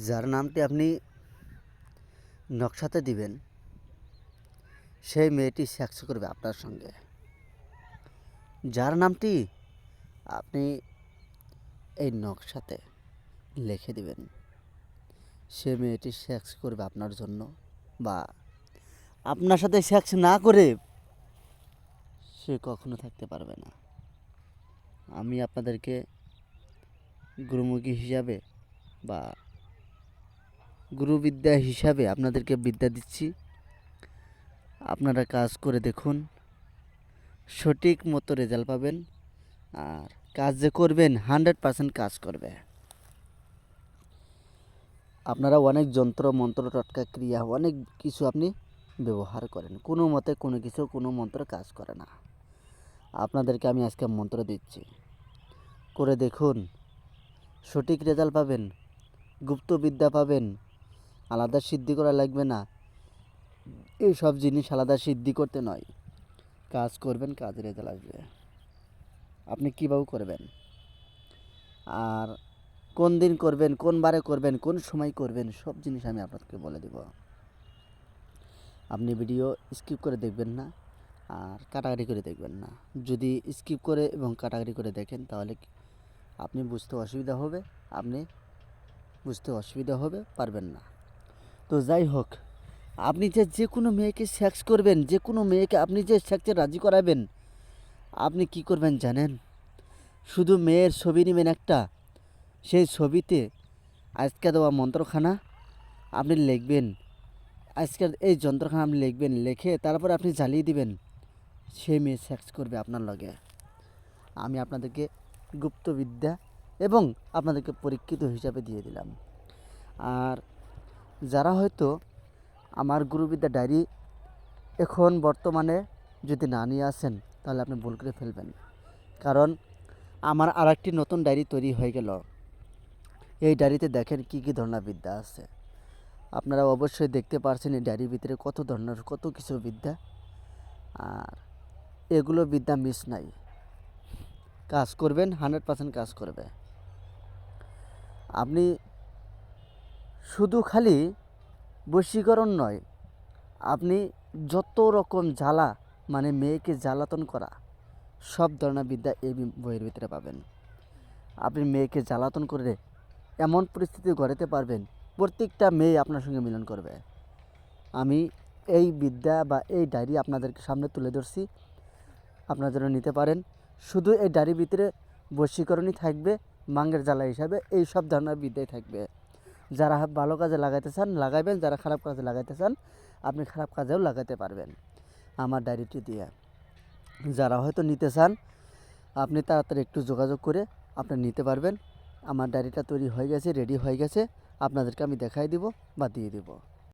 যার নামটি আপনি নকশাতে দিবেন সেই মেয়েটি সেক্স করবে আপনার সঙ্গে। যার নামটি আপনি এই নকশাতে লিখে দিবেন সে মেয়েটি সেক্স করবে আপনার জন্য, বা আপনার সাথে সেক্স না করে সে কখনো থাকতে পারবে না। আমি আপনাদেরকে গুরুমুখী হিসাবে বা গুরুবিদ্যা হিসাবে আপনাদেরকে বিদ্যা দিচ্ছি। আপনারা কাজ করে দেখুন, সঠিক মতো রেজাল্ট পাবেন। আর কাজ যে করবেন 100% কাজ করবে। আপনারা অনেক যন্ত্র মন্ত্র টটকা ক্রিয়া অনেক কিছু আপনি ব্যবহার করেন, কোনো মতে কোনো কিছু কোনো মন্ত্র কাজ করে না। আপনাদেরকে আমি আজকে মন্ত্র দিচ্ছি, করে দেখুন, সঠিক রেজাল্ট পাবেন, গুপ্ত বিদ্যা পাবেন। আলাদা সিদ্ধি করা লাগবে না, এই সব জিনিস আলাদা সিদ্ধি করতে নয়। কাজ করবেন, কাজের রেজাল্ট আসবে। আপনি কীভাবে করবেন আর কোন দিন করবেন, কোন বারে করবেন, কোন সময় করবেন, সব জিনিস আমি আপনাদেরকে বলে দেব। আপনি ভিডিও স্কিপ করে দেখবেন না আর কাটাকাটি করে দেখবেন না। যদি স্কিপ করে এবং কাটাকাটি করে দেখেন তাহলে আপনি বুঝতে অসুবিধা হবে, পারবেন না। তো যাই হোক, আপনি যে কোনো মেয়েকে সেক্স করবেন, যে কোনো মেয়েকে আপনি যে সেক্সে রাজি করাবেন, আপনি কি করবেন জানেন? শুধু মেয়ের ছবি নেবেন একটা, সেই ছবিতে আজকে দেওয়া মন্ত্রখানা আপনি লিখবেন। আজকের এই যন্ত্রখানা আপনি লিখবেন, লিখে তারপরে আপনি জ্বালিয়ে দিবেন, সেই মেয়ে সেক্স করবে আপনার লগে। আমি আপনাদেরকে গুপ্তবিদ্যা এবং আপনাদেরকে পরীক্ষিত হিসাবে দিয়ে দিলাম। আর যারা হয়তো আমার গুরুবিদ্যা ডায়েরি এখন বর্তমানে যদি না নিয়ে আসেন তাহলে আপনি ভুল করে ফেলবেন। কারণ আমার আরেকটি নতুন ডায়েরি তৈরি হয়ে গেল। এই ডায়েরিতে দেখেন কী কী ধরনের বিদ্যা আছে। আপনারা অবশ্যই দেখতে পারছেন এই ডায়েরির ভিতরে কত ধরনের কত কিছু বিদ্যা। আর এগুলো বিদ্যা মিস নাই, কাজ করবেন, 100% কাজ করবে। আপনি শুধু খালি বশীকরণ নয়, আপনি যত রকম জ্বালা মানে মেয়েকে জ্বালাতন করা সব ধরনের বিদ্যা এই বইয়ের ভিতরে পাবেন। আপনি মেয়েকে জ্বালাতন করে এমন পরিস্থিতি গড়াতে পারবেন প্রত্যেকটা মেয়ে আপনার সঙ্গে মিলন করবে। আমি এই বিদ্যা বা এই ডায়েরি আপনাদের সামনে তুলে ধরছি, আপনারা যেন নিতে পারেন। শুধু এই ডায়েরির ভিতরে বশীকরণই থাকবে, মাঙ্গের জ্বালা হিসাবে এই সব ধরনের বিদ্যাই থাকবে। যারা ভালো কাজে লাগাইতে চান লাগাইবেন, যারা খারাপ কাজে লাগাইতে চান আপনি খারাপ কাজেও লাগাতে পারবেন আমার ডায়েরিটি দিয়ে। যারা হয়তো নিতে চান আপনি তাড়াতাড়ি একটু যোগাযোগ করে আপনি নিতে পারবেন। আমার ডায়েরিটা তৈরি হয়ে গেছে, রেডি হয়ে গেছে, আপনাদেরকে আমি দেখাই দিব বা দিয়ে দিব।